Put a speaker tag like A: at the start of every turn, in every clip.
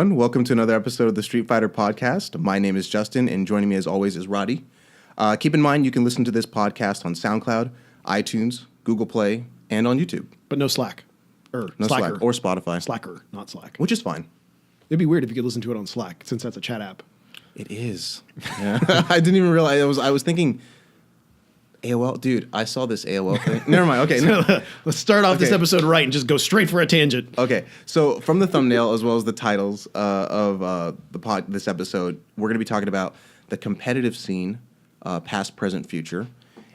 A: everyone. Welcome to another episode of the Street Fighter Podcast. My name is Justin, and joining me as always is Roddy. Keep in mind, you can listen to this podcast on SoundCloud, iTunes, Google Play, and on YouTube.
B: But no Slack.
A: No Slack or Spotify.
B: Slacker, not Slack.
A: Which is fine.
B: It'd be weird if you could listen to it on Slack, since that's a chat app.
A: It is. Yeah. I didn't even realize. I was thinking, AOL? Dude, I saw this AOL thing. Never mind. Okay.
B: Let's start off this episode right and just go straight for a tangent.
A: Okay. So from the thumbnail as well as the titles of this episode, we're going to be talking about the competitive scene, past, present, future.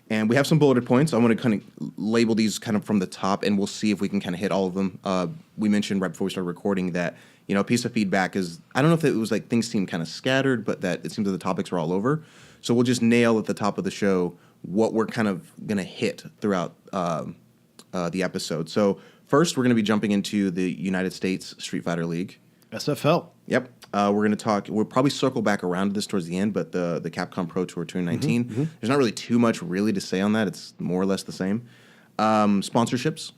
A: And we have some bulleted points. I want to kind of label these kind of from the top, and we'll see if we can kind of hit all of them. We mentioned right before we started recording that, you know, a piece of feedback is, I don't know if it was like things seemed kind of scattered, but that it seems that the topics were all over. So we'll just nail at the top of the show what we're kind of going to hit throughout the episode. So first, we're going to be jumping into the United States Street Fighter League.
B: SFL.
A: Yep. We're going to talk, we'll probably circle back around to this towards the end, but the Capcom Pro Tour 2019, there's not really too much really to say on that. It's more or less the same. Sponsorships.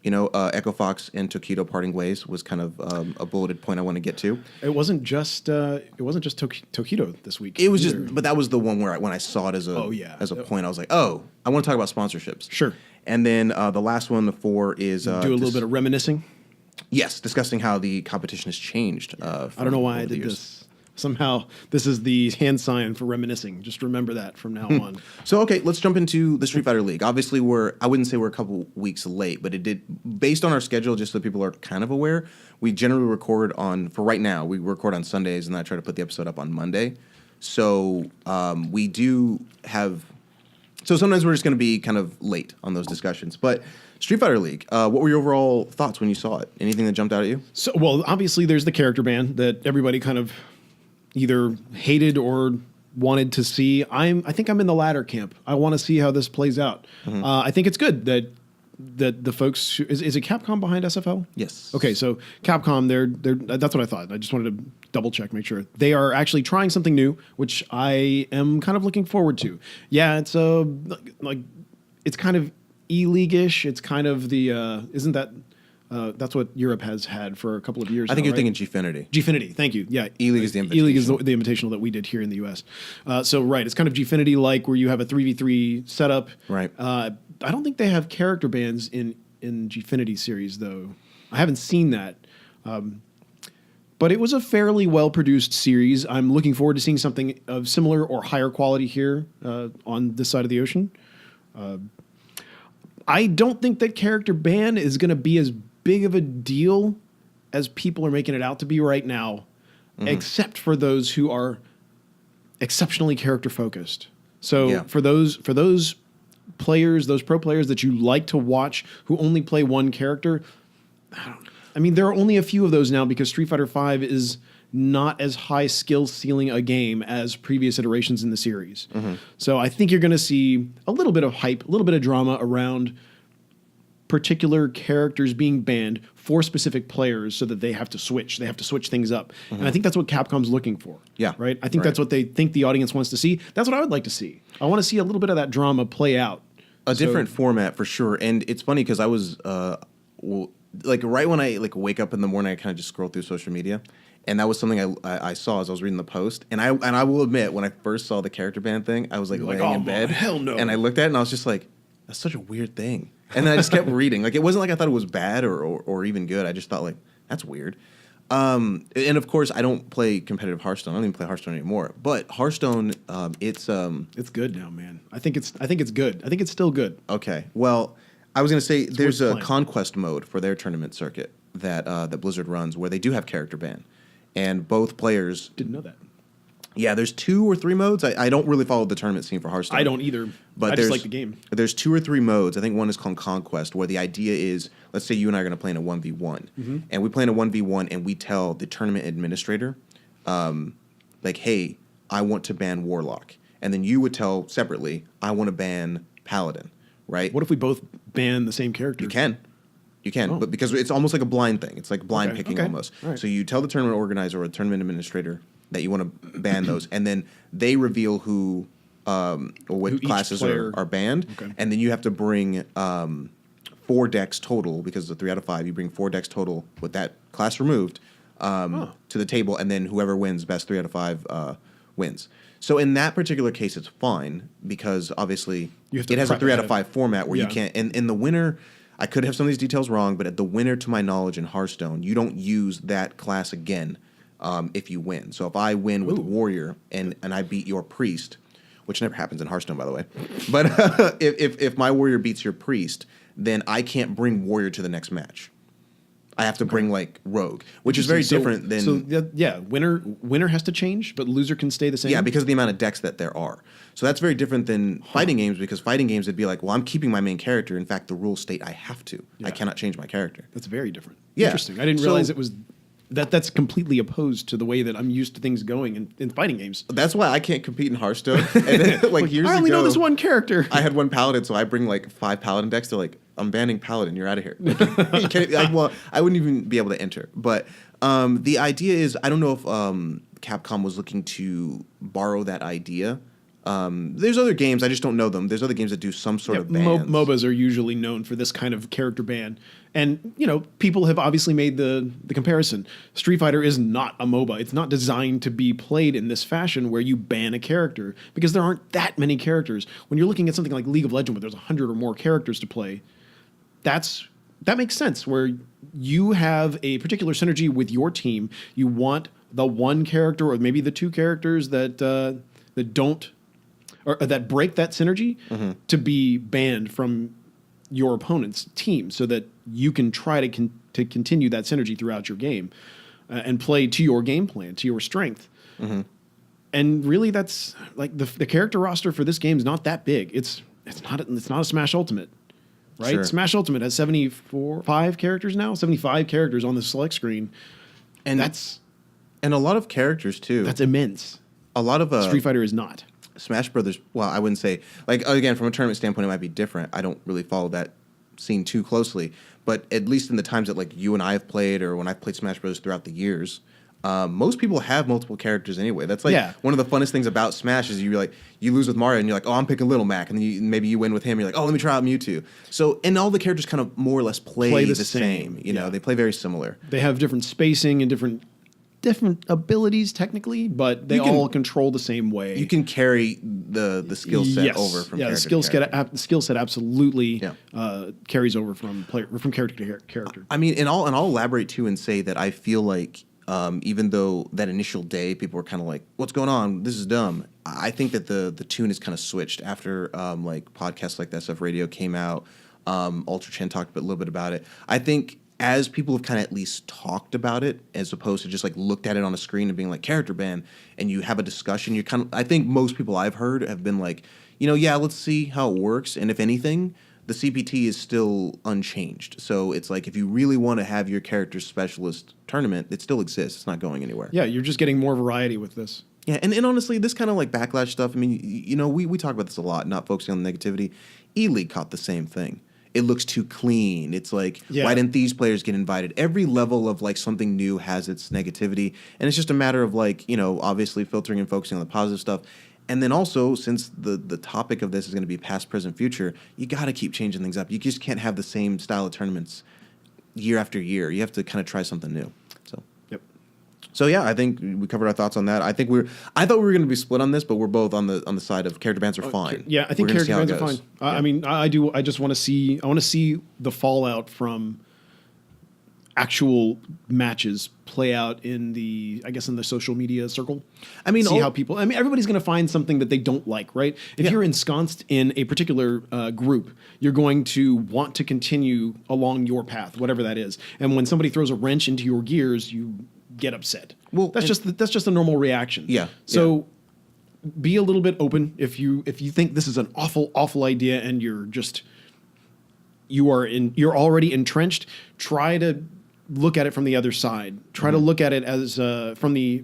A: You know, Echo Fox and Tokido parting ways was kind of a bulleted point I want to get to.
B: It wasn't just Tokido this week.
A: It was either. Just, but that was the one where when I saw it as a point, I was like, oh, I want to talk about sponsorships.
B: Sure.
A: And then the last one, the 4 is
B: do a little bit of reminiscing.
A: Yes, discussing how the competition has changed.
B: I don't know why I did this. Somehow, this is the hand sign for reminiscing. Just remember that from now on.
A: So, okay, let's jump into the Street Fighter League. Obviously, I wouldn't say we're a couple weeks late, but it did, based on our schedule, just so people are kind of aware, we generally record for right now, we record on Sundays, and I try to put the episode up on Monday. So, we do have, so sometimes we're just going to be kind of late on those discussions. But Street Fighter League, what were your overall thoughts when you saw it? Anything that jumped out at you?
B: So, well, obviously, there's the character ban that everybody kind of either hated or wanted to see. I think I'm in the latter camp. I want to see how this plays out. I think it's good that the folks is it Capcom behind SFL?
A: Yes.
B: Okay, so Capcom, they're that's what I thought. I just wanted to double check, make sure they are actually trying something new, which I am kind of looking forward to. Yeah, it's like it's kind of E-League-ish. It's kind of the isn't that. That's what Europe has had for a couple of years.
A: I think you're
B: right?
A: thinking Gfinity.
B: Gfinity, thank you. Yeah,
A: E-League is the Invitational.
B: E-League is the Invitational that we did here in the U.S. So right, it's kind of Gfinity like where you have a 3v3 setup.
A: Right.
B: I don't think they have character bans in Gfinity series though. I haven't seen that. But it was a fairly well-produced series. I'm looking forward to seeing something of similar or higher quality here on this side of the ocean. I don't think that character ban is going to be as big of a deal as people are making it out to be right now, except for those who are exceptionally character focused. So for those players, those pro players that you like to watch who only play one character, I mean, there are only a few of those now because Street Fighter V is not as high skill ceiling a game as previous iterations in the series. So I think you're going to see a little bit of hype, a little bit of drama around particular characters being banned for specific players so that they have to switch. They have to switch things up. And I think that's what Capcom's looking for. Yeah. Right? I think that's what they think the audience wants to see. That's what I would like to see. I want to see a little bit of that drama play out.
A: A different format for sure. And it's funny because I was, like right when I wake up in the morning, I kind of just scroll through social media. And that was something I saw as I was reading the post. And I will admit, when I first saw the character ban thing, I was laying in bed.
B: Hell no.
A: And I looked at it and I was just like, that's such a weird thing. And then I just kept reading. Like, it wasn't like I thought it was bad or even good. I just thought, like, that's weird. And of course, I don't play competitive Hearthstone. I don't even play Hearthstone anymore. But Hearthstone, it's
B: good now, man. I think it's good. I think it's still good.
A: Okay. Well, I was going to say there's a conquest mode for their tournament circuit that Blizzard runs where they do have character ban. And both players...
B: Didn't know that.
A: Yeah, there's 2 or 3 modes. I don't really follow the tournament scene for Hearthstone.
B: I don't either, but I just like the game.
A: There's 2 or 3 modes. I think one is called Conquest, where the idea is, let's say you and I are going to play in a 1v1. And we play in a 1v1, and we tell the tournament administrator, like, hey, I want to ban Warlock. And then you would tell separately, I want to ban Paladin, right?
B: What if we both ban the same character?
A: You can, but because it's almost like a blind thing. It's like blind picking almost. Right. So you tell the tournament organizer or the tournament administrator that you want to ban those, and then they reveal who or what classes are banned, and then you have to bring 4 decks total, because it's a 3 out of 5. You bring 4 decks total with that class removed to the table, and then whoever wins best 3 out of 5 wins. So in that particular case, it's fine because obviously
B: You have to
A: it has a
B: prep
A: 3 out
B: ahead.
A: of 5 format where you
B: Yeah.
A: can't. And in the winner, I could have some of these details wrong, but at the winner, to my knowledge, in Hearthstone, you don't use that class again if you win. So if I win with
B: Ooh.
A: Warrior and I beat your Priest, which never happens in Hearthstone, by the way, but if my Warrior beats your Priest, then I can't bring Warrior to the next match. I have to bring like Rogue, which is very
B: So-
A: different than
B: winner has to change, but loser can stay the same.
A: yeah, because of the amount of decks that there are. So that's very different than fighting games, because fighting games it'd be like, well, I'm keeping my main character. In fact, the rules state I have to.
B: Yeah.
A: I cannot change my character.
B: That's very different.
A: Yeah.
B: Interesting. I didn't
A: So-
B: realize it was that's completely opposed to the way that I'm used to things going in fighting games.
A: That's why I can't compete in Hearthstone. And then, like years
B: I only
A: ago,
B: know this one character.
A: I had one Paladin, so I bring like 5 Paladin decks. They're like, I'm banning Paladin. You're out of here. You can't, well, I wouldn't even be able to enter. But the idea is, I don't know if Capcom was looking to borrow that idea. There's other games, I just don't know them. There's other games that do some sort of bans.
B: MOBAs are usually known for this kind of character ban. And, people have obviously made the comparison. Street Fighter is not a MOBA. It's not designed to be played in this fashion where you ban a character because there aren't that many characters. When you're looking at something like League of Legends where there's 100 or more characters to play, that makes sense, where you have a particular synergy with your team. You want the one character or maybe the 2 characters that don't or that break that synergy to be banned from your opponent's team, so that you can try to continue that synergy throughout your game and play to your game plan, to your strength. And really, that's like the character roster for this game is not that big. It's not a Smash Ultimate, right?
A: Sure.
B: Smash Ultimate has 75 characters now, 75 characters on the select screen,
A: And
B: that's
A: and a lot of characters too.
B: that's immense.
A: A lot of
B: Street Fighter is not.
A: Smash Brothers. Well, I wouldn't say, like, again, from a tournament standpoint, it might be different. I don't really follow that scene too closely, but at least in the times that like you and I have played, or when I've played Smash Brothers throughout the years, most people have multiple characters anyway. That's like one of the funnest things about Smash is you lose with Mario and you're like, oh, I'm picking Little Mac, and then maybe you win with him. You're like, oh, let me try out Mewtwo. So, and all the characters kind of more or less play the same. You know, they play very similar.
B: They have different spacing and different abilities technically, but they all control the same way.
A: You can carry the skill set over from character to character.
B: The skill set absolutely
A: Yeah.
B: carries over from character to character.
A: I mean, and I'll elaborate too and say that I feel like even though that initial day people were kind of like, "What's going on? This is dumb." I think that the tune is kind of switched after like podcasts like SF Radio came out. Ultra Chen talked a little bit about it. I think as people have kind of at least talked about it, as opposed to just like looked at it on a screen and being like character ban, and you have a discussion, you kind of, I think most people I've heard have been like, yeah, let's see how it works, and if anything, the CPT is still unchanged. So it's like, if you really want to have your character specialist tournament, it still exists. It's not going anywhere.
B: Yeah, you're just getting more variety with this.
A: Yeah, and honestly, this kind of like backlash stuff, I mean, we talk about this a lot, not focusing on the negativity. E-League caught the same thing. It looks too clean. It's like, why didn't these players get invited? Every level of like something new has its negativity, and it's just a matter of like, obviously filtering and focusing on the positive stuff. And then also, since the topic of this is going to be past, present, future, you got to keep changing things up. You just can't have the same style of tournaments year after year. You have to kind of try something new. So yeah, I think we covered our thoughts on that. I thought we were going to be split on this, but we're both on the side of character bans are fine.
B: Yeah, I think character bans are fine. I mean, I do. I just want to see. I want to see the fallout from actual matches play out in the social media circle.
A: I mean,
B: see how people. I mean, everybody's going to find something that they don't like, right? If you're ensconced in a particular group, you're going to want to continue along your path, whatever that is. And when somebody throws a wrench into your gears, you get upset. Well, that's just a normal reaction.
A: Yeah.
B: So be a little bit open if you think this is an awful idea and you're already entrenched. Try to look at it from the other side. Try to look at it as from the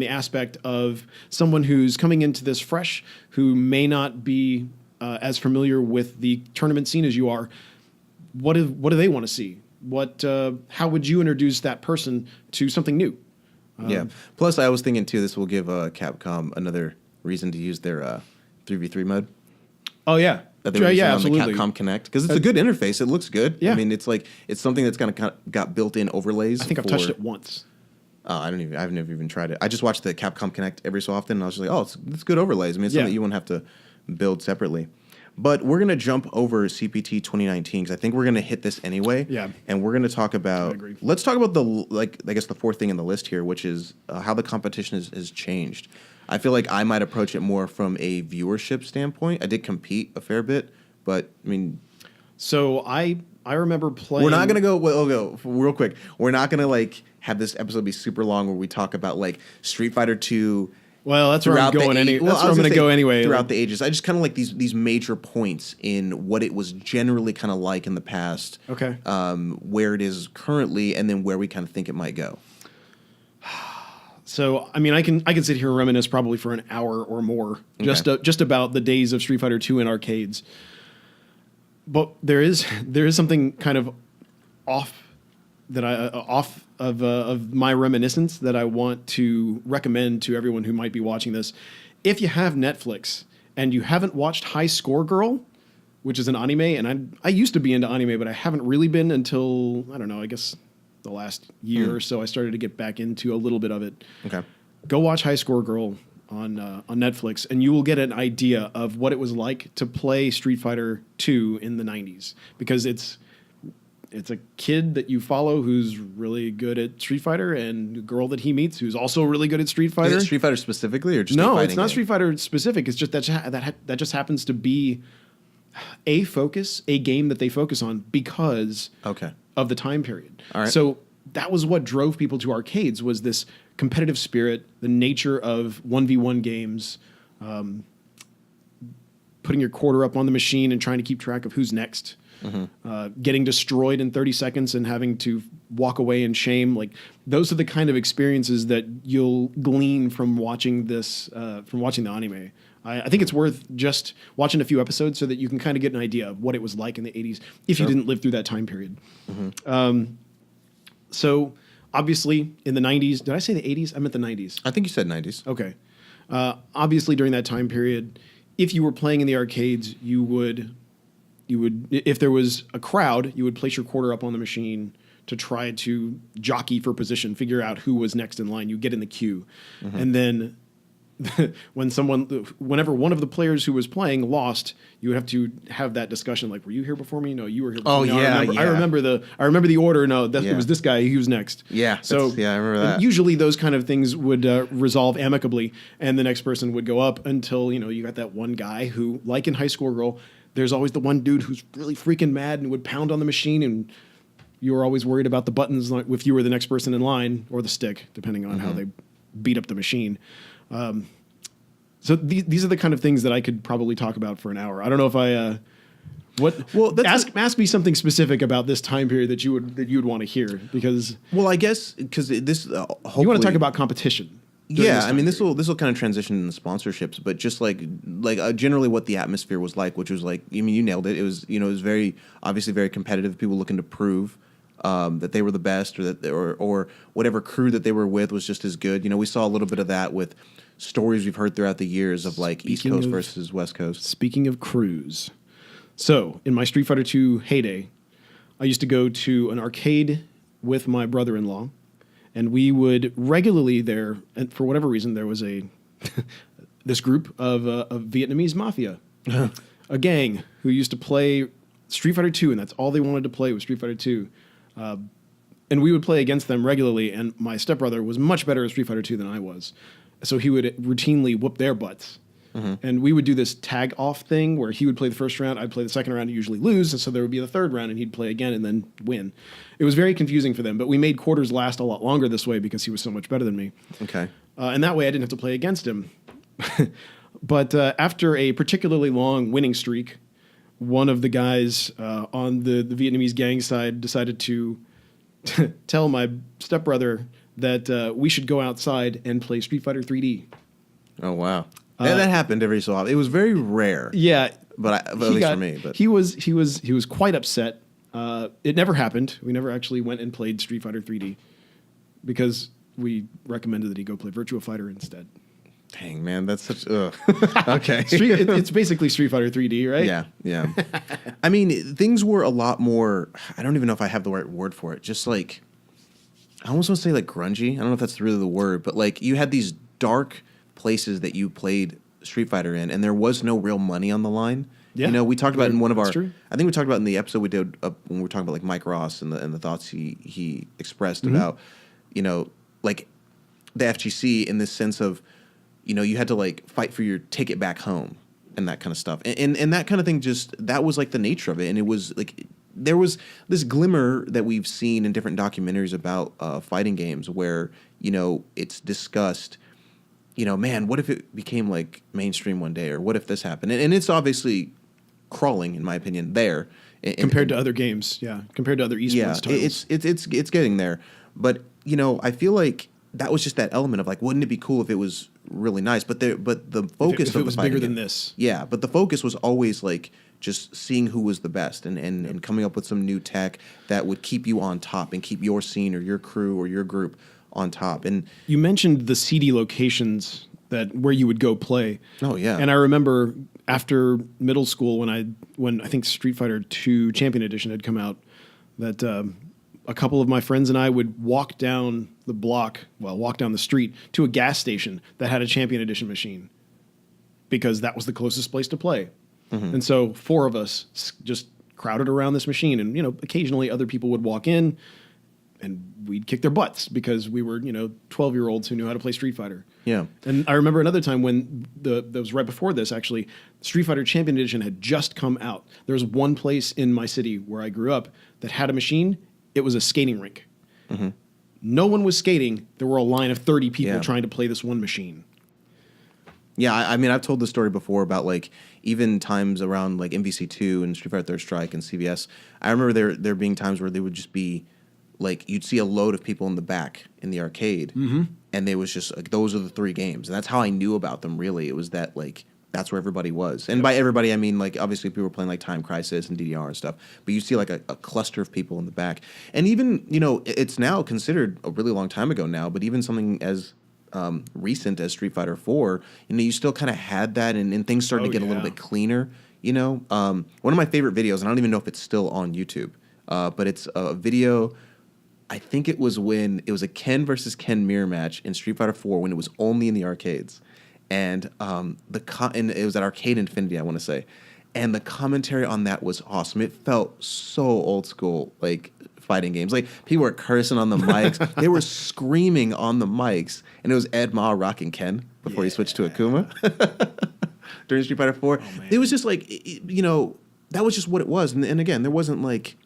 B: aspect of someone who's coming into this fresh, who may not be as familiar with the tournament scene as you are. What do they want to see? How would you introduce that person to something new?
A: Yeah. Plus, I was thinking too, this will give Capcom another reason to use their 3v3 mode.
B: Oh yeah,
A: that they were using on
B: absolutely.
A: the Capcom Connect, because it's a good interface. It looks good.
B: Yeah.
A: I mean, it's something that's kind of got built-in overlays.
B: I think I've touched it once.
A: Oh, I've never even tried it. I just watch the Capcom Connect every so often, and I was just like, oh, it's good overlays. I mean, it's something
B: Yeah.
A: you wouldn't have to build separately. But we're gonna jump over CPT 2019 because I think we're gonna hit this anyway.
B: Yeah.
A: And we're gonna talk about.
B: I agree.
A: Let's talk about the fourth thing in the list here, which is how the competition has changed. I feel like I might approach it more from a viewership standpoint. I did compete a fair bit, but I mean,
B: So I remember playing.
A: we're not gonna go. Well, go real quick. We're not gonna like have this episode be super long where we talk about like Street Fighter 2.
B: Well, that's where I'm going. That's where I'm going to go anyway.
A: Throughout the ages, I just kind of like these major points in what it was generally kind of like in the past.
B: Okay.
A: Where it is currently, and then where we kind of think it might go.
B: So I mean, I can sit here and reminisce probably for an hour or more, just about the days of Street Fighter 2 in arcades. But there is something kind of off of my reminiscence that I want to recommend to everyone who might be watching this. If you have Netflix and you haven't watched High Score Girl, which is an anime, and I used to be into anime, but I haven't really been until, I don't know, I guess the last year or so I started to get back into a little bit of it.
A: Okay.
B: Go watch High Score Girl on Netflix, and you will get an idea of what it was like to play Street Fighter 2 in the 90s, because it's a kid that you follow who's really good at Street Fighter, and a girl that he meets who's also really good at Street Fighter.
A: Is it Street Fighter specifically, or just
B: No,
A: a
B: it's not
A: game?
B: Street Fighter specific. It's just that just happens to be a game that they focus on because
A: Okay.
B: of the time period.
A: All right.
B: So that was what drove people to arcades, was this competitive spirit, the nature of 1v1 games, putting your quarter up on the machine and trying to keep track of who's next, getting destroyed in 30 seconds and having to walk away in shame. Like, those are the kind of experiences that you'll glean from watching this, from watching the anime. I think it's worth just watching a few episodes so that you can kind of get an idea of what it was like in the 80s if you didn't live through that time period. So obviously in the 90s, did I say the 80s? I meant the 90s.
A: I think you said 90s.
B: Okay. Obviously during that time period, if you were playing in the arcades, you would, if there was a crowd, you would place your quarter up on the machine to try to jockey for position, figure out who was next in line. You get in the queue. And then whenever one of the players who was playing lost, you would have to have that discussion. Like, were you here before me? No, you were here before
A: Oh,
B: me. No,
A: yeah,
B: I remember the order. No, it
A: Yeah.
B: was this guy. He was next.
A: Yeah,
B: So
A: I remember that.
B: Usually those kind of things would resolve amicably, and the next person would go up until, you got that one guy who, like in High School Girl, there's always the one dude who's really freaking mad and would pound on the machine, and you were always worried about the buttons, like if you were the next person in line, or the stick, depending on how they beat up the machine. So these are the kind of things that I could probably talk about for an hour. I don't know if I ask me something specific about this time period that you'd want to hear, because
A: Well, I guess because this
B: you want to
A: hopefully-
B: talk about competition. during
A: Yeah,
B: this
A: I
B: time
A: mean this
B: period.
A: will kind of transition into sponsorships, but just like generally what the atmosphere was like, which was like, I mean, you nailed it. It was it was very obviously very competitive. People looking to prove that they were the best, or that or whatever crew that they were with was just as good. We saw a little bit of that with stories we've heard throughout the years of like East
B: Speaking
A: Coast
B: of-
A: versus West Coast.
B: Speaking of crews, so in my Street Fighter 2 heyday, I used to go to an arcade with my brother-in-law, and we would regularly there, and for whatever reason, there was this group of Vietnamese mafia, a gang who used to play Street Fighter 2, and that's all they wanted to play was Street Fighter 2. And we would play against them regularly, and my stepbrother was much better at Street Fighter 2 than I was. So he would routinely whoop their butts. And we would do this tag off thing where he would play the first round, I'd play the second round, and usually lose. And so there would be the third round, and he'd play again and then win. It was very confusing for them, but we made quarters last a lot longer this way because he was so much better than me.
A: Okay.
B: And that way I didn't have to play against him. But after a particularly long winning streak, one of the guys on the Vietnamese gang side decided to tell my stepbrother that we should go outside and play Street Fighter 3D.
A: Oh wow. That happened every so often. It was very rare.
B: Yeah,
A: But at least for me. But
B: he was quite upset. It never happened. We never actually went and played Street Fighter 3D because we recommended that he go play Virtua Fighter instead.
A: dang man, that's such. Okay.
B: It's basically Street Fighter 3D, right?
A: Yeah. I mean, things were a lot more. I don't even know if I have the right word for it. Just like I almost want to say like grungy. I don't know if that's really the word, but like you had these dark places that you played Street Fighter in, and there was no real money on the line.
B: Yeah.
A: You know, we talked about in one of
B: That's
A: our.
B: true.
A: I think we talked about in the episode we did when we were talking about like Mike Ross and the thoughts he expressed
B: Mm-hmm.
A: about, you know, like the FGC in this sense of, you know, you had to like fight for your ticket back home and that kind of stuff, and that kind of thing. Just that was like the nature of it, and it was like there was this glimmer that we've seen in different documentaries about fighting games where, you know, it's discussed, you know, man, what if it became like mainstream one day, or what if this happened? And it's obviously crawling, in my opinion, there
B: Compared to other games, yeah. Compared to other esports
A: yeah,
B: titles.
A: it's getting there. But you know, I feel like that was just that element of like, wouldn't it be cool if it was really nice? But the focus
B: if
A: of
B: it was
A: the fighting
B: bigger than
A: game-
B: this.
A: yeah. But the focus was always like just seeing who was the best and coming up with some new tech that would keep you on top and keep your scene or your crew or your group on top. And
B: You mentioned the seedy locations that where you would go play.
A: oh yeah,
B: And I remember after middle school when I think Street Fighter II Champion Edition had come out, that a couple of my friends and I would walk down the street to a gas station that had a Champion Edition machine because that was the closest place to play.
A: Mm-hmm.
B: And so four of us just crowded around this machine, and you know, occasionally other people would walk in and we'd kick their butts because we were, you know, 12-year-olds who knew how to play Street Fighter.
A: yeah.
B: And I remember another time when that was right before this, actually, Street Fighter Champion Edition had just come out. There was one place in my city where I grew up that had a machine. It was a skating rink. No one was skating. There were a line of 30 people
A: Yeah.
B: trying to play this one machine.
A: Yeah, I mean, I've told the story before about like even times around like MVC2 and Street Fighter Third Strike and CVS. I remember there being times where they would just be like you'd see a load of people in the back in the arcade, and they was just like those are the three games, and that's how I knew about them. Really, it was that like that's where everybody was, and by everybody I mean like obviously people were playing like Time Crisis and DDR and stuff, but you see like a cluster of people in the back, and even you know it's now considered a really long time ago now, but even something as recent as Street Fighter 4, you know, you still kind of had that, and things started to get a little bit cleaner. You know, one of my favorite videos, and I don't even know if it's still on YouTube, but it's a video. I think it was when it was a Ken versus Ken mirror match in Street Fighter 4 when it was only in the arcades, and and it was at Arcade Infinity, I want to say, and the commentary on that was awesome. It felt so old school, like fighting games. Like people were cursing on the mics, they were screaming on the mics, and it was Ed Ma rocking Ken before he switched to Akuma during Street Fighter 4. It was just like you know that was just what it was, and again there wasn't like.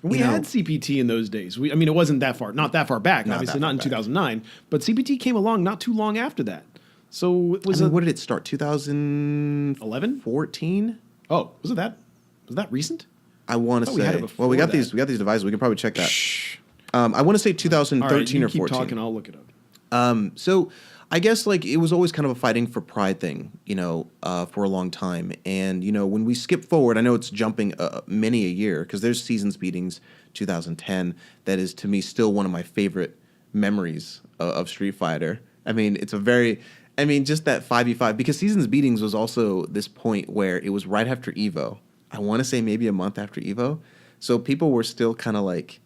B: We
A: You know-
B: had CPT in those days. I mean, it wasn't not that far back,
A: Not
B: obviously,
A: that
B: not
A: far
B: in
A: back.
B: 2009. But CPT came along not too long after that. So it was
A: I mean, what did it start? 2011,
B: 11? Oh, was that recent?
A: I want to
B: thought we had
A: say.
B: it before
A: Well, we got
B: that.
A: these devices. We can probably check that.
B: Shh.
A: I want to say
B: All right,
A: 2013
B: you
A: or
B: keep
A: 14.
B: talking, I'll look it up.
A: So I guess like it was always kind of a fighting for pride thing, you know, for a long time. And you know, when we skip forward, I know it's jumping many a year because there's Seasons Beatings 2010 that is to me still one of my favorite memories of Street Fighter. I mean, just that 5v5 because Seasons Beatings was also this point where it was right after Evo. I want to say maybe a month after Evo. So people were still kind of like,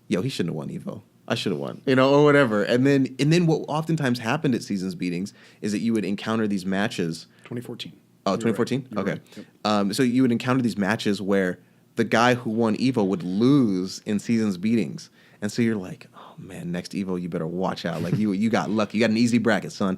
A: yo, he shouldn't have won Evo. I should have won, you know, or whatever. And then what oftentimes happened at Seasons Beatings is that you would encounter these matches.
B: 2014.
A: Oh,
B: You're right.
A: 2014?
B: You're
A: Okay.
B: right. Yep.
A: So you would encounter these matches where the guy who won Evo would lose in Seasons Beatings. And so you're like, oh man, next Evo, you better watch out. Like you got lucky. You got an easy bracket, son.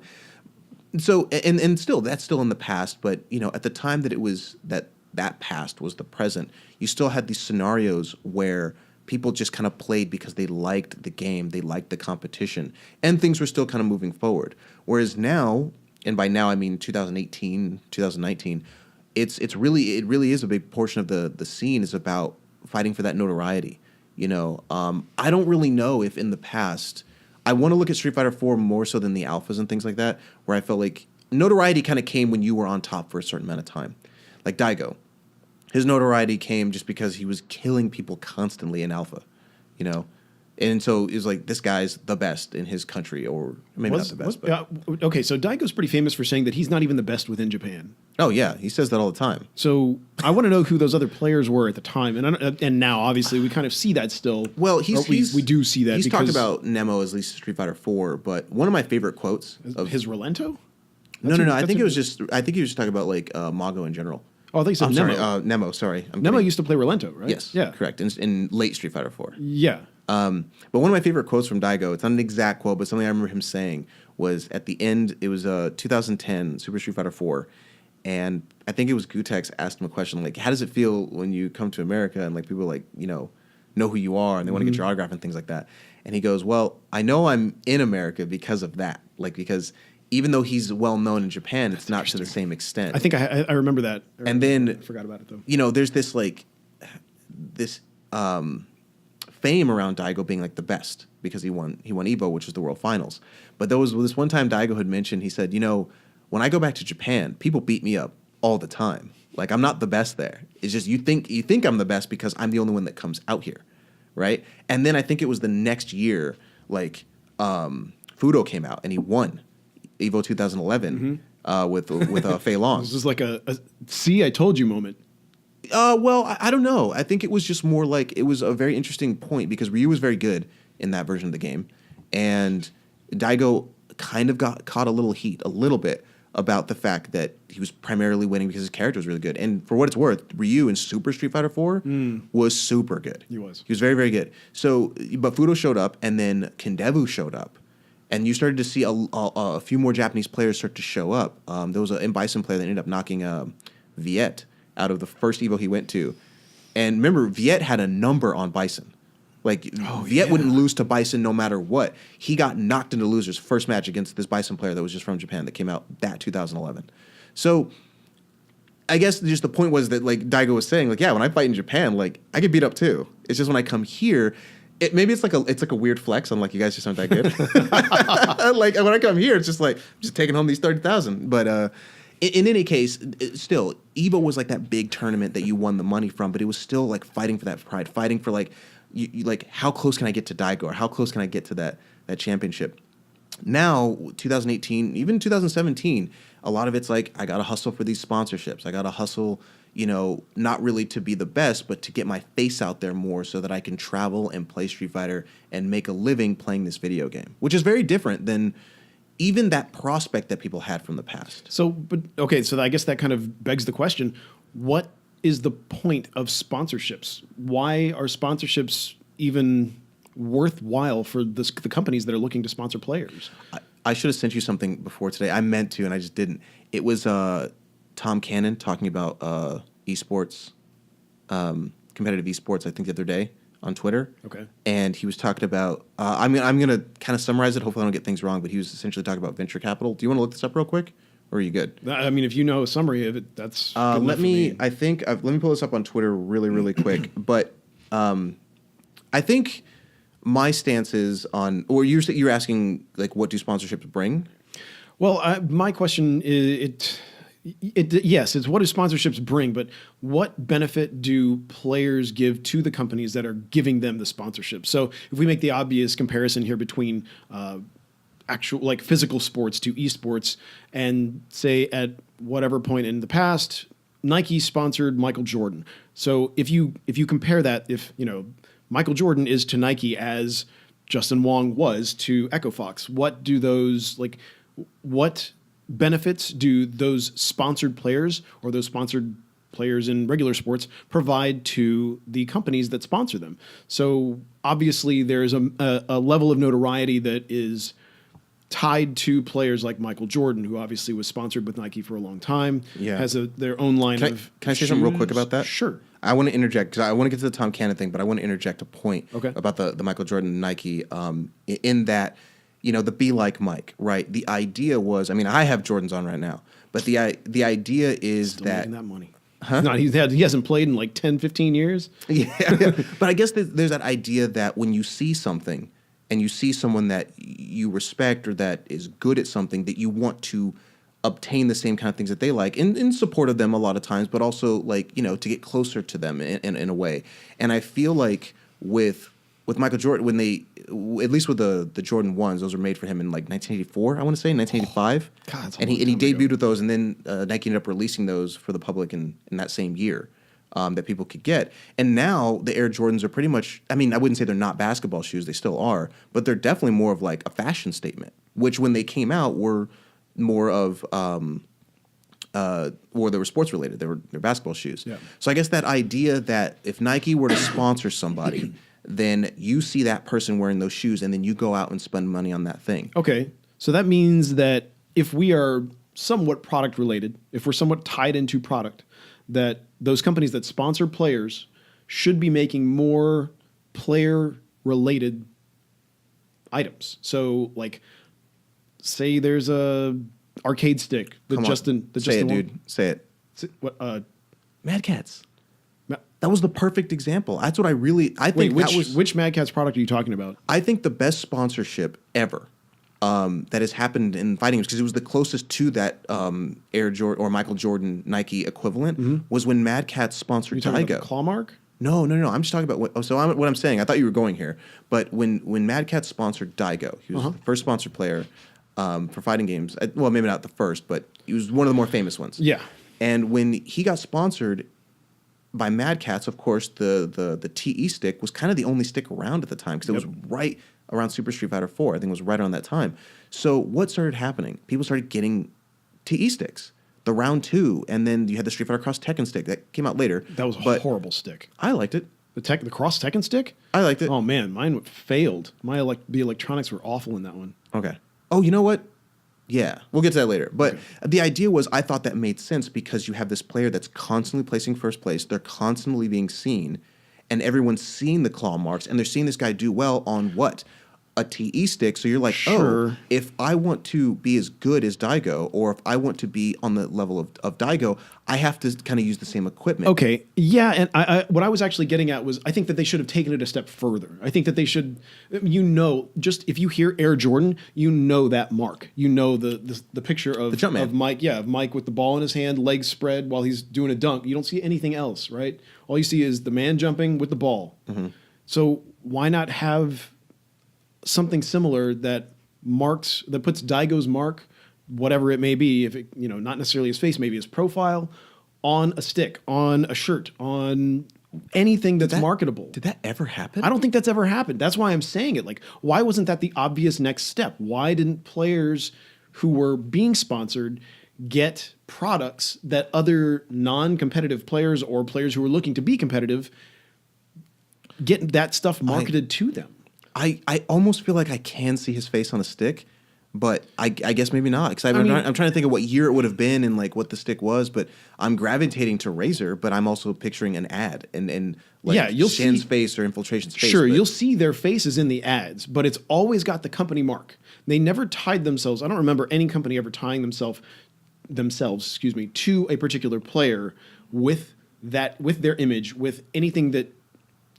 A: So, and still, that's still in the past. But, you know, at the time that it was that past was the present, you still had these scenarios where people just kind of played because they liked the game, they liked the competition, and things were still kind of moving forward. Whereas now, and by now I mean 2018, 2019, it really is a big portion of the scene is about fighting for that notoriety. You know, I don't really know if in the past I want to look at Street Fighter 4 more so than the alphas and things like that, where I felt like notoriety kind of came when you were on top for a certain amount of time, like Daigo. His notoriety came just because he was killing people constantly in alpha, you know. And so it's like this guy's the best in his country, or maybe not the best. But
B: okay, so Daigo's pretty famous for saying that he's not even the best within Japan.
A: oh yeah, he says that all the time.
B: So I want to know who those other players were at the time, and now obviously we kind of see that still.
A: Well, we
B: do see that.
A: He's
B: because
A: talked about Nemo as least Street Fighter 4, but one of my favorite quotes of
B: his Relento.
A: no. I think he was just talking about like Mago in general.
B: Oh, I think so.
A: I'm
B: Nemo.
A: sorry, Nemo. Sorry,
B: Nemo used to play Relento, right?
A: Yes,
B: Yeah.
A: correct. In late Street Fighter 4.
B: Yeah.
A: But one of my favorite quotes from Daigo, it's not an exact quote, but something I remember him saying was at the end, it was 2010 Super Street Fighter 4, and I think it was Gutex asked him a question like, how does it feel when you come to America and like people like, know who you are and they want to get your autograph and things like that? And he goes, well, I know I'm in America because of that. Like, because even though he's well known in Japan, it's not to the same extent.
B: I think I remember that.
A: And then
B: I forgot about it though.
A: There's this fame around Daigo being like the best because he won Evo, which is the World Finals. But there was this one time Daigo had mentioned, he said, when I go back to Japan, people beat me up all the time. Like, I'm not the best there. It's just you think I'm the best because I'm the only one that comes out here, right? And then I think it was the next year, like Fudo came out and he won Evo 2011 with Fei Long.
B: This is like a see, I told you moment.
A: Well, I don't know. I think it was just more like it was a very interesting point because Ryu was very good in that version of the game, and Daigo kind of got caught a little bit about the fact that he was primarily winning because his character was really good. And for what it's worth, Ryu in Super Street Fighter 4 was super good.
B: He was
A: very, very good. So, but Fudo showed up, and then Kendevu showed up. And you started to see a few more Japanese players start to show up. There was an M. Bison player that ended up knocking Viet out of the first Evo he went to. And remember, Viet had a number on Bison. Like, Viet wouldn't lose to Bison no matter what. He got knocked into losers first match against this Bison player that was just from Japan that came out that 2011. So I guess just the point was that, like Daigo was saying, like, yeah, when I fight in Japan, like, I get beat up too. It's just when I come here, maybe it's like a weird flex. I'm like, you guys just aren't that good. Like, when I come here, it's just like, I'm just taking home these 30,000. But in any case, still, Evo was like that big tournament that you won the money from, but it was still like fighting for that pride, fighting for like, you like, how close can I get to Daigo, or how close can I get to that championship? Now, 2018, even 2017, a lot of it's like, I got to hustle for these sponsorships. I got to hustle, not really to be the best, but to get my face out there more so that I can travel and play Street Fighter and make a living playing this video game, which is very different than even that prospect that people had from the past.
B: So I guess that kind of begs the question, what is the point of sponsorships? Why are sponsorships even worthwhile for the companies that are looking to sponsor players?
A: I should have sent you something before today. I meant to, and I just didn't. It was Tom Cannon talking about esports, competitive esports, I think the other day on Twitter.
B: Okay.
A: And he was talking about, I'm going to kind of summarize it. Hopefully I don't get things wrong, but he was essentially talking about venture capital. Do you want to look this up real quick? Or are you good?
B: I mean, if you know a summary of it, that's good enough for me.
A: Let me pull this up on Twitter really, really quick. But I think my stance is on, or you're asking, like, what do sponsorships bring?
B: Well, my question is, yes, it's what do sponsorships bring, but what benefit do players give to the companies that are giving them the sponsorship? So if we make the obvious comparison here between actual, like, physical sports to esports, and say at whatever point in the past, Nike sponsored Michael Jordan. So if you compare that, if Michael Jordan is to Nike as Justin Wong was to Echo Fox, what benefits do those sponsored players or those sponsored players in regular sports provide to the companies that sponsor them? So obviously there's a level of notoriety that is tied to players like Michael Jordan, who obviously was sponsored with Nike for a long time, has their own line of
A: Can I say something real quick about that?
B: Sure.
A: I want to interject, because I want to get to the Tom Cannon thing, but I want to interject a point about the Michael Jordan and Nike in that, the Be Like Mike, right? The idea was, I mean, I have Jordans on right now, but the idea is
B: Still
A: that...
B: making that money. Huh? No, he hasn't played in like 10, 15 years.
A: Yeah. But I guess there's that idea that when you see something and you see someone that you respect or that is good at something, that you want to obtain the same kind of things that they like in support of them a lot of times, but also, like, to get closer to them in a way. And I feel like with with Michael Jordan, when they, at least with the Jordan 1s, those were made for him in like 1984, I want to say, 1985.
B: God, that's a
A: and
B: long
A: he
B: time
A: debuted
B: ago.
A: with those, and then Nike ended up releasing those for the public in that same year that people could get. And now the Air Jordans are pretty much, I mean, I wouldn't say they're not basketball shoes, they still are, but they're definitely more of like a fashion statement, which when they came out were more of, or they were sports related. They're basketball shoes.
B: Yeah.
A: So I guess that idea that if Nike were to sponsor somebody, then you see that person wearing those shoes, and then you go out and spend money on that thing.
B: Okay, so that means that if we are somewhat product related, if we're somewhat tied into product, that those companies that sponsor players should be making more player related items. So like, say there's a arcade stick that
A: Come on,
B: Justin
A: say it,
B: won-
A: dude. Say it.
B: What?
A: Mad Cats.
B: Ma-
A: That was the perfect example. That's what I
B: Wait,
A: think that was.
B: which Mad Catz product are you talking about?
A: I think the best sponsorship ever that has happened in fighting games, because it was the closest to that Air Jordan or Michael Jordan Nike equivalent, was when Mad Cats
B: Are
A: sponsored
B: you talking about
A: Daigo.
B: the claw mark?
A: No. I'm just talking about what I'm saying. I thought you were going here, but when Mad Catz sponsored Daigo, he was the first sponsored player for fighting games. Well, maybe not the first, but he was one of the more famous ones.
B: Yeah.
A: And when he got sponsored by Mad Catz, of course, the TE stick was kind of the only stick around at the time, because it was right around Super Street Fighter 4. I think it was right around that time. So what started happening? People started getting TE sticks, the round 2, and then you had the Street Fighter Cross Tekken stick that came out later.
B: That was a
A: but
B: horrible stick.
A: I liked it.
B: The cross Tekken stick?
A: I liked it.
B: Oh man, mine failed. The electronics were awful in that one.
A: Okay. Oh, you know what? Yeah, we'll get to that later. But the idea was, I thought that made sense because you have this player that's constantly placing first place. They're constantly being seen, and everyone's seeing the claw marks, and they're seeing this guy do well on what? A TE stick. So you're like,
B: Sure.
A: oh, if I want to be as good as Daigo, or if I want to be on the level of Daigo, I have to kind of use the same equipment.
B: Okay, yeah, and I what I was actually getting at was I think that they should have taken it a step further. I think that they should, just if you hear Air Jordan, you know that mark. You know the picture of
A: The Jumpman.
B: of Mike, of Mike with the ball in his hand, legs spread while he's doing a dunk. You don't see anything else, right? All you see is the man jumping with the ball. So why not have something similar that puts Daigo's mark, whatever it may be, if it, not necessarily his face, maybe his profile, on a stick, on a shirt, on anything that's marketable.
A: Did that ever happen?
B: I don't think that's ever happened. That's why I'm saying it. Like, why wasn't that the obvious next step? Why didn't players who were being sponsored get products that other non-competitive players or players who were looking to be competitive get that stuff marketed to them?
A: I almost feel like I can see his face on a stick, but I guess maybe not, because I'm trying to think of what year it would have been and like what the stick was. But I'm gravitating to Razer, but I'm also picturing an ad and like
B: you'll
A: Shen's
B: see,
A: face or Infiltration's face.
B: Sure,
A: but
B: you'll see their faces in the ads, but it's always got the company mark. They never tied themselves. I don't remember any company ever tying themselves, to a particular player with their image, with anything that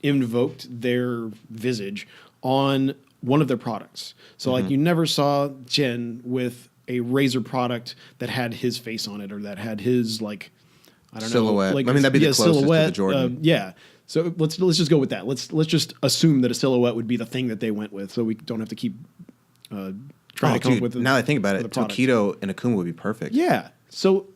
B: invoked their visage on one of their products. So like you never saw Jen with a Razer product that had his face on it, or that had his
A: Silhouette.
B: Like,
A: I mean, that'd be the closest to the
B: silhouette,
A: Jordan.
B: yeah. So let's just go with that. Let's just assume that a silhouette would be the thing that they went with, so we don't have to keep trying to come up with.
A: Now that I think about it,
B: with a product.
A: Tokido and Akuma would be perfect.
B: Yeah. So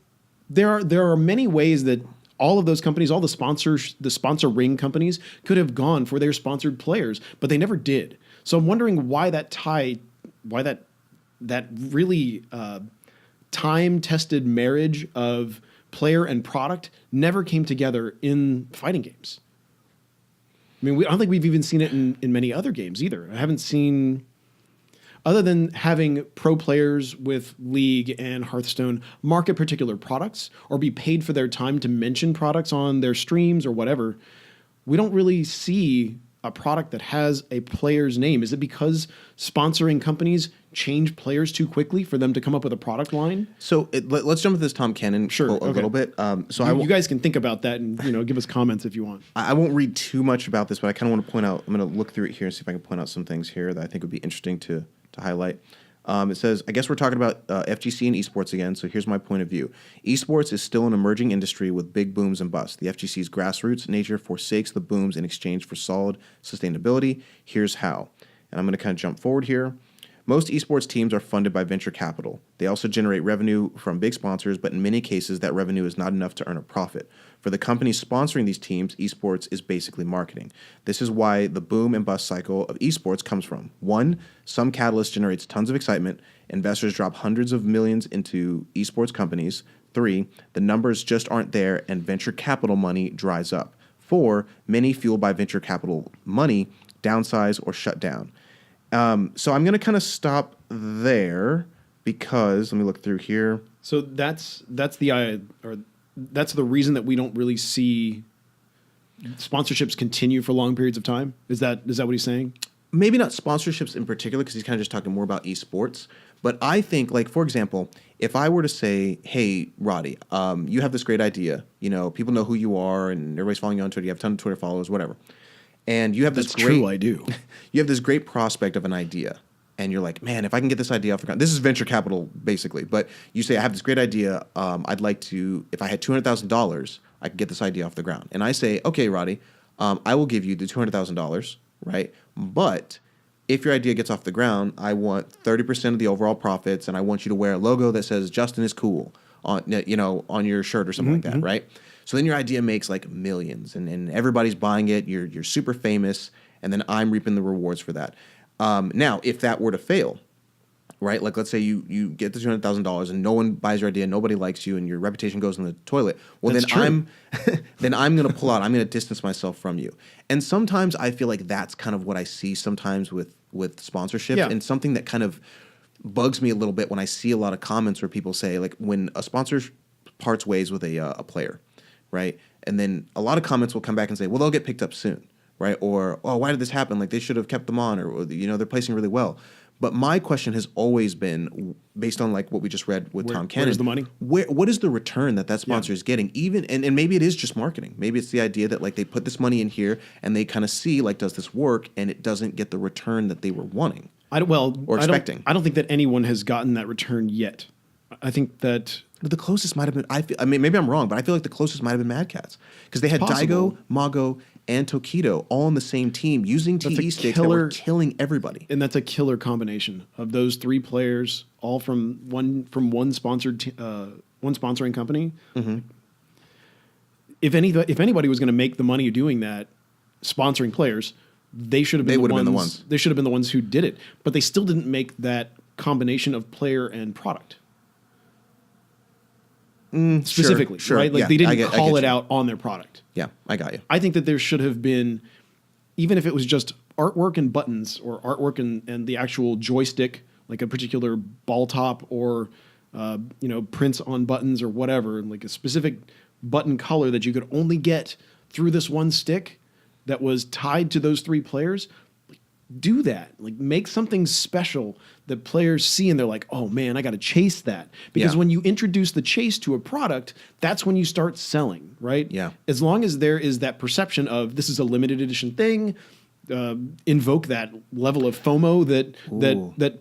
B: there are many ways that all of those companies, all the sponsoring companies, could have gone for their sponsored players, but they never did. So I'm wondering why that really time-tested marriage of player and product never came together in fighting games. I mean, I don't think we've even seen it in many other games either. I haven't seen, other than having pro players with League and Hearthstone market particular products or be paid for their time to mention products on their streams or whatever, we don't really see a product that has a player's name. Is it because sponsoring companies change players too quickly for them to come up with a product line?
A: So let's jump into this Tom Kennon quote a little bit.
B: You guys can think about that and give us comments if you want.
A: I won't read too much about this, but I kind of want to point out, I'm going to look through it here and see if I can point out some things here that I think would be interesting to highlight. It says, I guess we're talking about FGC and esports again, so here's my point of view. Esports is still an emerging industry with big booms and busts. The FGC's grassroots nature forsakes the booms in exchange for solid sustainability. Here's how. And I'm going to kind of jump forward here. Most esports teams are funded by venture capital. They also generate revenue from big sponsors, but in many cases, that revenue is not enough to earn a profit. For the companies sponsoring these teams, esports is basically marketing. This is why the boom and bust cycle of esports comes from. 1, some catalyst generates tons of excitement. Investors drop hundreds of millions into esports companies. 3, the numbers just aren't there and venture capital money dries up. 4, many fueled by venture capital money downsize or shut down. So I'm going to kind of stop there because let me look through here.
B: So that's the reason that we don't really see sponsorships continue for long periods of time. Is that what he's saying?
A: Maybe not sponsorships in particular, because he's kind of just talking more about esports. But I think, like, for example, if I were to say, hey, Roddy, you have this great idea. You know, people know who you are and everybody's following you on Twitter. You have a ton of Twitter followers, whatever. And you have this
B: true, I do.
A: You have this great prospect of an idea. And you're like, man, if I can get this idea off the ground. This is venture capital, basically. But you say, I have this great idea. I'd like to, if I had $200,000, I could get this idea off the ground. And I say, okay, Roddy, I will give you the $200,000, right? But if your idea gets off the ground, I want 30% of the overall profits, and I want you to wear a logo that says Justin is cool on your shirt or something like that, right? So then your idea makes like millions, and everybody's buying it. You're super famous, and then I'm reaping the rewards for that. Now, if that were to fail, right? Like, let's say you get the $200,000 and no one buys your idea, nobody likes you, and your reputation goes in the toilet. Well,
B: That's true.
A: then I'm going to pull out. I'm going to distance myself from you. And sometimes I feel like that's kind of what I see sometimes with sponsorship, and something that kind of bugs me a little bit when I see a lot of comments where people say, like, when a sponsor parts ways with a player, right? And then a lot of comments will come back and say, well, they'll get picked up soon, right? Or, oh, why did this happen? Like, they should have kept them on, or they're placing really well. But my question has always been, based on like what we just read with Tom Cannon,
B: where's the money?
A: What is the return that sponsor is getting? Even and maybe it is just marketing. Maybe it's the idea that like they put this money in here and they kind of see like, does this work? And it doesn't get the return that they were wanting or expecting.
B: I don't think that anyone has gotten that return yet. I think that
A: But the closest might have been. I mean, maybe I'm wrong, but I feel like the closest might have been Mad Cats because they had
B: Possible.
A: Daigo, Mago, and Tokido all on the same team using TE sticks that were killing everybody.
B: And that's a killer combination of those three players, all from one sponsoring company.
A: Mm-hmm.
B: If anybody was going to make the money doing that, sponsoring players, they should have been the ones. They should have been the ones who did it, but they still didn't make that combination of player and product. Specifically,
A: sure,
B: right? Like
A: yeah,
B: they didn't call it
A: you.
B: out on their product.
A: Yeah, I got you.
B: I think that there should have been, even if it was just artwork and buttons or artwork and the actual joystick, like a particular ball top or, prints on buttons or whatever, like a specific button color that you could only get through this one stick that was tied to those three players. Do that. Like, make something special that players see and they're like, oh man, I got to chase that. Because when you introduce the chase to a product, that's when you start selling, right?
A: Yeah.
B: As long as there is that perception of this is a limited edition thing, invoke that level of FOMO that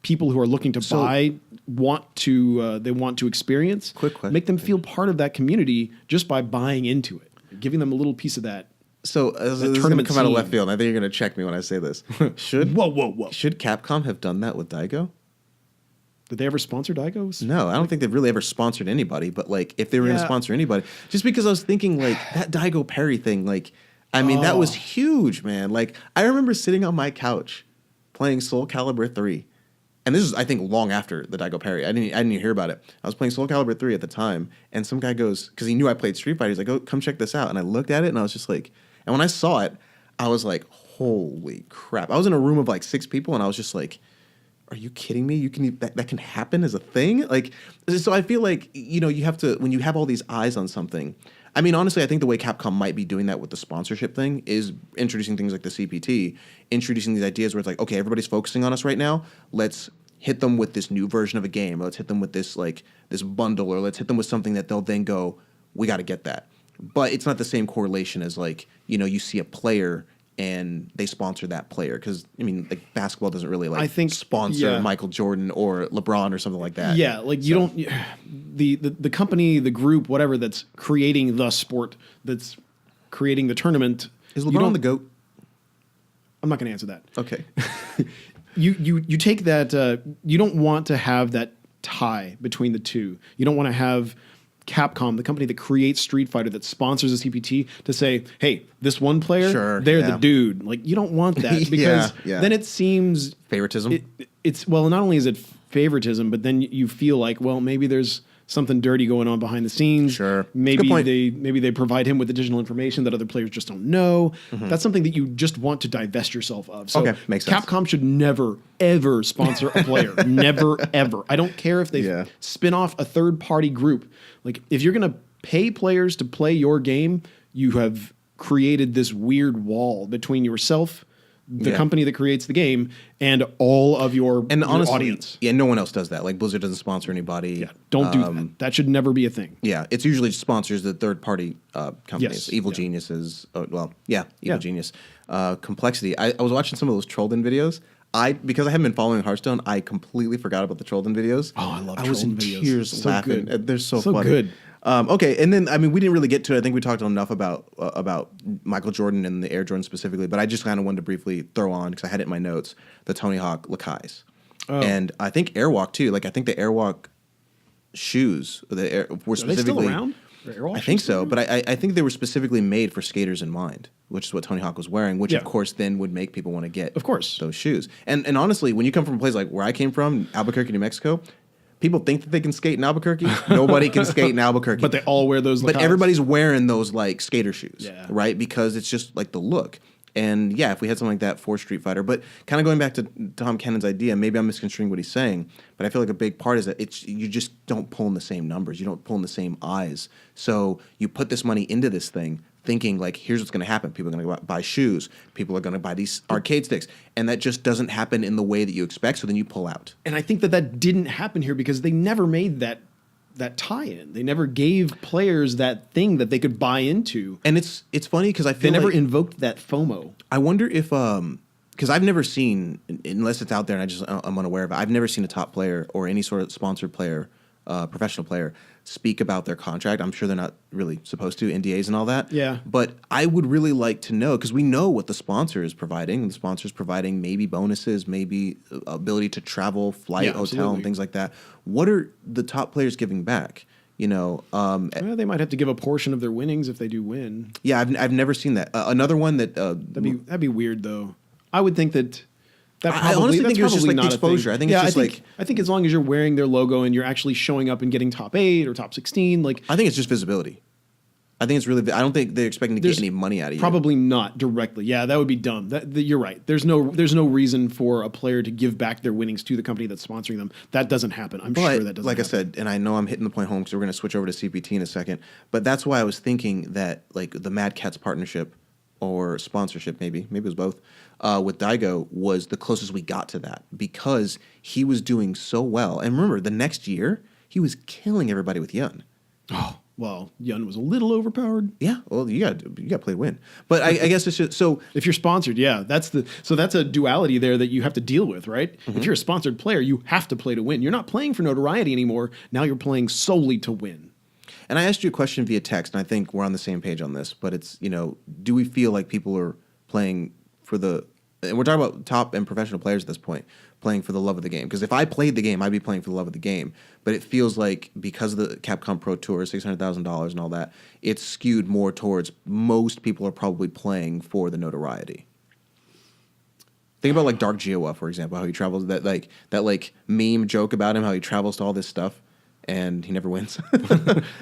B: people who are looking to buy want to experience.
A: Quick question.
B: Make them feel part of that community just by buying into it, giving them a little piece of that.
A: So this is going to come out of left field. I think you're going to check me when I say this. Should Capcom have done that with Daigo?
B: Did they ever sponsor Daigos?
A: No, I don't think they've really ever sponsored anybody. But like, if they were going to sponsor anybody, just because I was thinking like that Daigo Perry thing, like, I mean, that was huge, man. Like, I remember sitting on my couch playing Soul Calibur 3. And this is, I think, long after the Daigo Perry. I didn't even hear about it. I was playing Soul Calibur 3 at the time, and some guy goes, because he knew I played Street Fighter, he's like, oh, come check this out. And I looked at it, and I was just like, and when I saw it, I was like, holy crap. I was in a room of like 6 people, and I was just like, are you kidding me? That can happen as a thing? Like, so I feel like, you have to, when you have all these eyes on something, I mean, honestly, I think the way Capcom might be doing that with the sponsorship thing is introducing things like the CPT, introducing these ideas where it's like, okay, everybody's focusing on us right now. Let's hit them with this new version of a game. Or let's hit them with this bundle, or let's hit them with something that they'll then go, we got to get that. But it's not the same correlation as like, you see a player and they sponsor that player. Because I mean, like basketball doesn't really like
B: I think-
A: sponsor
B: yeah.
A: Michael Jordan or LeBron or something like that.
B: Yeah, like you don't the company, the group, whatever that's creating the sport, that's creating the tournament.
A: Is
B: you
A: LeBron
B: don't-
A: the GOAT?
B: I'm not going to answer that.
A: Okay.
B: You take that. You don't want to have that tie between the two. You don't want to have Capcom, the company that creates Street Fighter, that sponsors a CPT, to say, "Hey, this one player,
A: Sure,
B: they're
A: yeah.
B: the dude." Like you don't want that
A: Yeah,
B: because
A: yeah.
B: then it seems
A: Favoritism.
B: it's well, not only is it favoritism, but then you feel like, well, maybe there's something dirty going on behind the scenes.
A: Sure.
B: Maybe
A: Good point.
B: they provide him with additional information that other players just don't know. That's something that you just want to divest yourself of. So
A: Mm-hmm. Okay, makes sense.
B: Capcom should never ever sponsor a player. Never ever. I don't care if they
A: Yeah.
B: spin off a third party group. Like if you're going to pay players to play your game, you have created this weird wall between yourself, the
A: Yeah.
B: company that creates the game, and all of your,
A: And
B: your
A: honestly,
B: audience.
A: yeah, no one else does that. Like Blizzard doesn't sponsor anybody.
B: Yeah, don't do that. That should never be a thing.
A: Yeah, it's usually sponsors the third party companies.
B: Yes,
A: Evil
B: yeah.
A: Geniuses. Evil
B: Yeah.
A: Genius. Complexity. I was watching some of those Trollden videos. Because I haven't been following Hearthstone, I completely forgot about the Trollden videos.
B: Oh, I love
A: I was in
B: Trollden videos.
A: tears
B: So
A: laughing.
B: good.
A: They're so
B: So
A: funny.
B: good.
A: Okay, and then I mean, we didn't really get to it. I think we talked enough about Michael Jordan and the Air Jordan specifically, but I just kind of wanted to briefly throw on because I had it in my notes the Tony Hawk Lakais, and I think Airwalk too. Like I think the Airwalk shoes were
B: Are they
A: specifically
B: still around? Are Airwalk
A: I think
B: shoes still
A: so,
B: around?
A: but I think they were specifically made for skaters in mind, which is what Tony Hawk was wearing, which
B: Yeah.
A: of course then would make people want to get
B: Of course.
A: those shoes. And honestly, when you come from a place like where I came from, Albuquerque, New Mexico, people think that they can skate in Albuquerque. Nobody can skate in Albuquerque.
B: But they all wear those.
A: But
B: Lacoste.
A: everybody's wearing those like skater shoes,
B: Yeah.
A: right? Because it's just like the look. And yeah, if we had something like that for Street Fighter, but kind of going back to Tom Cannon's idea, maybe I'm misconstruing what he's saying, but I feel like a big part is that it's you just don't pull in the same numbers, you don't pull in the same eyes. So you put this money into this thing, thinking like, here's what's going to happen: people are going to buy shoes, people are going to buy these arcade sticks, and that just doesn't happen in the way that you expect. So then you pull out.
B: And I think that didn't happen here because they never made that tie-in. They never gave players that thing that they could buy into.
A: And it's funny because I
B: They
A: feel
B: never
A: like,
B: invoked that FOMO.
A: I wonder if because I've never seen, unless it's out there and I'm unaware of it, I've never seen a top player or any sort of sponsored player, professional player, speak about their contract. I'm sure they're not really supposed to, NDAs and all that.
B: Yeah.
A: But I would really like to know, because we know what the sponsor is providing. The sponsor is providing maybe bonuses, maybe ability to travel, flight,
B: Yeah,
A: hotel,
B: absolutely.
A: and things like that. What are the top players giving back? You know,
B: Well, they might have to give a portion of their winnings if they do win.
A: yeah, I've never seen that. Another one that
B: That'd be weird though. I would think that. That
A: I
B: probably,
A: honestly
B: that's
A: think it was just
B: probably
A: like the
B: not a thing.
A: exposure. I think it's just like-
B: I think as long as you're wearing their logo and you're actually showing up and getting top 8 or top 16, like
A: I think it's just visibility. I think it's really. I don't think they're expecting to get
B: There's
A: any money out of you.
B: probably not directly. Yeah, that would be dumb. You're right. There's no reason for a player to give back their winnings to the company that's sponsoring them. That doesn't happen. I'm
A: But
B: sure that doesn't.
A: like
B: happen.
A: I said, and I know I'm hitting the point home because we're going to switch over to CPT in a second. But that's why I was thinking that like the Mad Cats partnership or sponsorship, maybe it was both, with Daigo was the closest we got to that because he was doing so well. And remember, the next year he was killing everybody with Yun.
B: Oh, well, Yun was a little overpowered.
A: Yeah, well, you got to play to win. But I guess it's just so.
B: If you're sponsored, yeah, that's a duality there that you have to deal with, right?
A: Mm-hmm.
B: If you're a sponsored player, you have to play to win. You're not playing for notoriety anymore. Now you're playing solely to win.
A: And I asked you a question via text, and I think we're on the same page on this. But it's, do we feel like people are playing for the, and we're talking about top and professional players at this point, playing for the love of the game? Because if I played the game, I'd be playing for the love of the game. But it feels like because of the Capcom Pro Tour, $600,000 and all that, it's skewed more towards most people are probably playing for the notoriety. Think about like Dark Giowa, for example, how he travels, that meme joke about him, how he travels to all this stuff. And he never wins.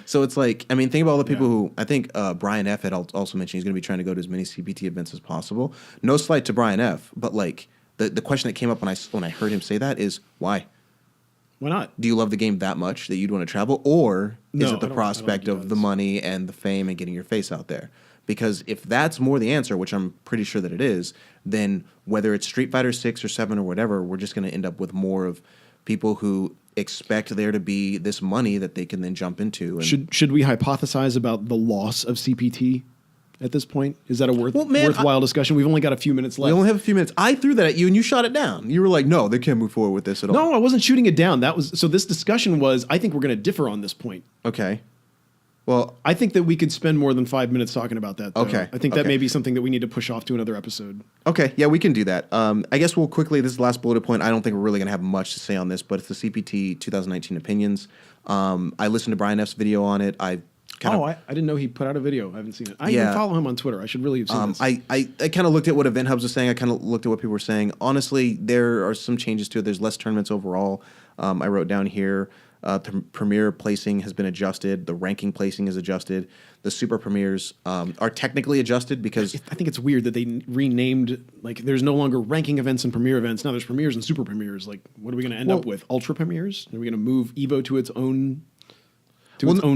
A: So it's like, I mean, think about all the people who, I think Brian F. had also mentioned he's going to be trying to go to as many CPT events as possible. No slight to Brian F., but like the question that came up when I heard him say that is, why?
B: Why not?
A: Do you love the game that much that you'd want to travel? Or
B: No,
A: is
B: I
A: it the
B: don't
A: prospect
B: think he
A: of the
B: does.
A: money and the fame and getting your face out there? Because if that's more the answer, which I'm pretty sure that it is, then whether it's Street Fighter 6 or 7 or whatever, we're just going to end up with more of people who expect there to be this money that they can then jump into. And
B: Should we hypothesize about the loss of CPT? at this point? Is that a
A: Well, man,
B: worthwhile discussion? We've only got a few minutes
A: We
B: left.
A: only have a few minutes. I threw that at you, and you shot it down. You were like, "No, they can't move forward with this at all."
B: No, I wasn't shooting it down. That was so. This discussion was. I think we're going to differ on this point.
A: Okay. Well,
B: I think that we could spend more than 5 minutes talking about that. Though.
A: Okay,
B: I think that
A: okay.
B: may be something that we need to push off to another episode.
A: okay, yeah, we can do that. I guess we'll quickly. This is the last bullet point. I don't think we're really going to have much to say on this, but it's the CPT 2019 opinions. I listened to Brian F's video on it. I
B: I didn't know he put out a video. I haven't seen it. I
A: Yeah.
B: even follow him on Twitter. I should really have seen this.
A: I kind of looked at what Event Hubs was saying. I kind of looked at what people were saying. Honestly, there are some changes to it. There's less tournaments overall. I wrote down here, the Premier placing has been adjusted. The ranking placing is adjusted. The Super Premiers are technically adjusted because
B: I think it's weird that they renamed, like, there's no longer ranking events and premier events. Now there's premiers and super premiers. Like, what are we going to end up with? Ultra premiers? Are we going to move Evo to its own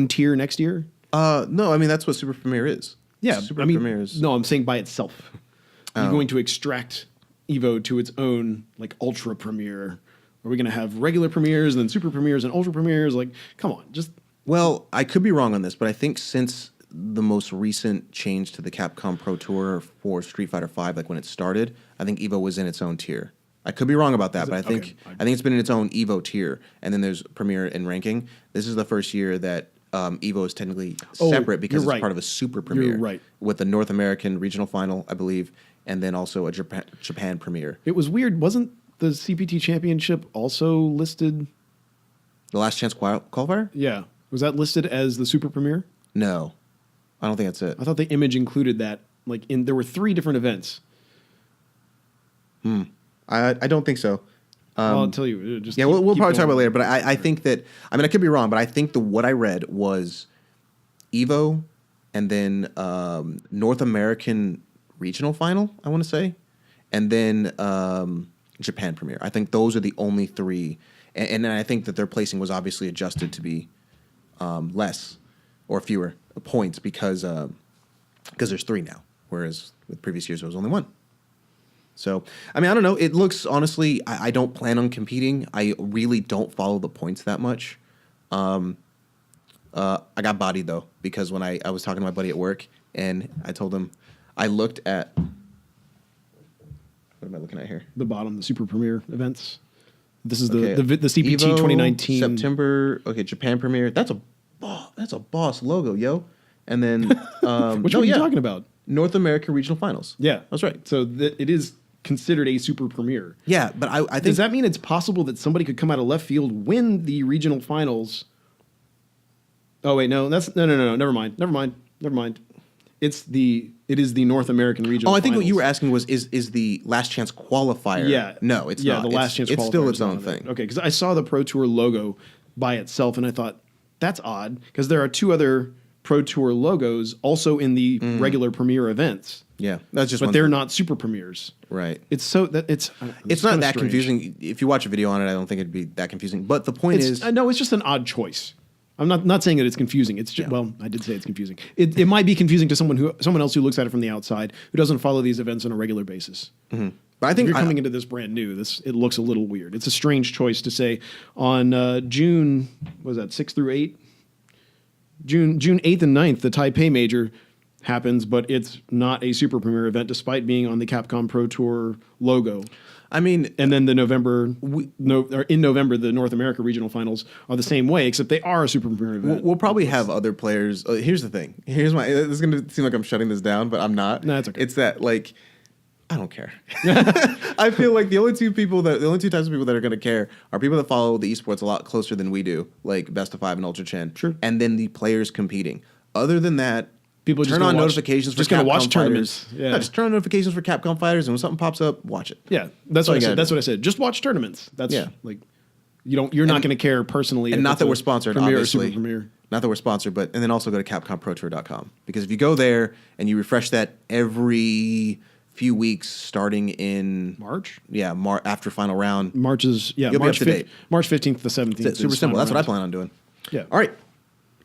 B: tier next year?
A: no, I mean that's what Super Premier is.
B: Yeah,
A: Super
B: I mean,
A: Premier is
B: no, I'm saying by itself. You're going to extract Evo to its own, like, ultra premiere. Are we going to have regular premieres and then super premieres and ultra premieres? Like, come on, just
A: Well, I could be wrong on this, but I think since the most recent change to the Capcom Pro Tour for Street Fighter V, like when it started, I think Evo was in its own tier. I could be wrong about that, but I think
B: okay.
A: I think it's been in its own Evo tier, and then there's Premier and ranking. This is the first year that Evo is technically separate because
B: you're
A: it's
B: right.
A: part of a Super Premier,
B: right.
A: with the North American regional final, I believe, and then also a Japan Premier.
B: it was weird. Wasn't the CPT championship also listed?
A: The Last Chance qualifier?
B: Yeah. Was that listed as the super premiere?
A: No, I don't think that's it.
B: I thought the image included that. Like, there were 3 different events.
A: I don't think so.
B: I'll tell you. Just
A: Yeah,
B: keep-
A: we'll
B: keep
A: probably talk
B: going.
A: about it later. But I think that, I mean, I could be wrong, but I think what I read was Evo and then North American regional final, I want to say, and then Japan Premier. I think those are the only 3. And then I think that their placing was obviously adjusted to be less or fewer points because there's 3 now, whereas with previous years there was only 1. So, I mean, I don't know. It looks, honestly, I don't plan on competing. I really don't follow the points that much. I got bodied, though, because when I was talking to my buddy at work, and I told him, I looked at, what am I looking at here?
B: The bottom, the super premiere events. This is
A: Okay,
B: the CPT
A: Evo,
B: 2019.
A: September, okay, Japan Premiere. That's a boss logo, yo. And then,
B: Which one are you talking about?
A: North American Regional Finals.
B: Yeah.
A: That's right.
B: So it is considered a super premiere.
A: Yeah, but I think
B: Does that mean it's possible that somebody could come out of left field, win the regional finals? Oh wait, no, no. Never mind. It is the North American regional.
A: Oh, I think what you were
B: finals.
A: asking was is the Last Chance qualifier?
B: Yeah.
A: No, it's
B: yeah,
A: not.
B: the last chance.
A: It's still
B: qualifier
A: its
B: is
A: own
B: not
A: thing.
B: Okay, because I saw the Pro Tour logo by itself, and I thought that's odd because there are 2 other Pro Tour logos also in the regular premiere events,
A: Yeah, that's just.
B: but
A: one
B: they're
A: thing.
B: not super premieres.
A: Right.
B: It's so that it's
A: It's not
B: kinda
A: that
B: strange.
A: confusing. If you watch a video on it, I don't think it'd be that confusing. But the point is,
B: No, it's just an odd choice. I'm not saying that it's confusing. It's just,
A: Yeah.
B: well, I did say it's confusing. It might be confusing to someone else who looks at it from the outside who doesn't follow these events on a regular basis.
A: but I
B: If
A: think
B: you're coming into this brand new, it looks a little weird. It's a strange choice to say on June, what was that, 6th through 8? June 8th and 9th, the Taipei Major happens, but it's not a super premiere event despite being on the Capcom Pro Tour logo.
A: I mean,
B: And then in November, the North America Regional Finals are the same way, except they are a super premiere event.
A: we'll probably have other players. Here's the thing. This is going to seem like I'm shutting this down, but I'm not.
B: No, it's okay.
A: It's that like. I don't care. I feel like the only 2 types of people that are going to care are people that follow the esports a lot closer than we do, like Best of 5 and Ultra Chen.
B: Sure.
A: And then the players competing. Other than that,
B: People just
A: turn
B: gonna
A: on
B: watch-
A: notifications for
B: just gonna
A: Capcom
B: watch
A: fighters.
B: tournaments. Yeah.
A: No, just turn on notifications for Capcom fighters, and when something pops up, watch it.
B: Yeah, that's
A: all
B: what I
A: you
B: said.
A: gotta
B: That's
A: do.
B: what I said. Just watch tournaments. That's
A: Yeah.
B: like you're not going to care personally.
A: And
B: if
A: not
B: it's
A: that
B: a
A: we're sponsored,
B: premiere
A: obviously.
B: or super premiere.
A: Not that we're sponsored, but and then also go to CapcomProTour.com, because if you go there and you refresh that every few weeks, starting in
B: March.
A: after final round,
B: March is
A: You'll be
B: March
A: up to date.
B: March 15th to 17th.
A: it's super
B: is
A: simple.
B: final
A: That's what I
B: round.
A: plan on doing.
B: Yeah.
A: All right.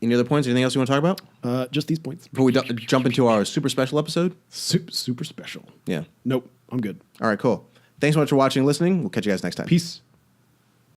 A: Any other points? Anything else you want to talk about
B: Just these points.
A: before we jump into our super special episode?
B: Super special.
A: Yeah.
B: Nope. I'm good.
A: All right. Cool. Thanks so much for watching and listening. We'll catch you guys next time.
B: Peace.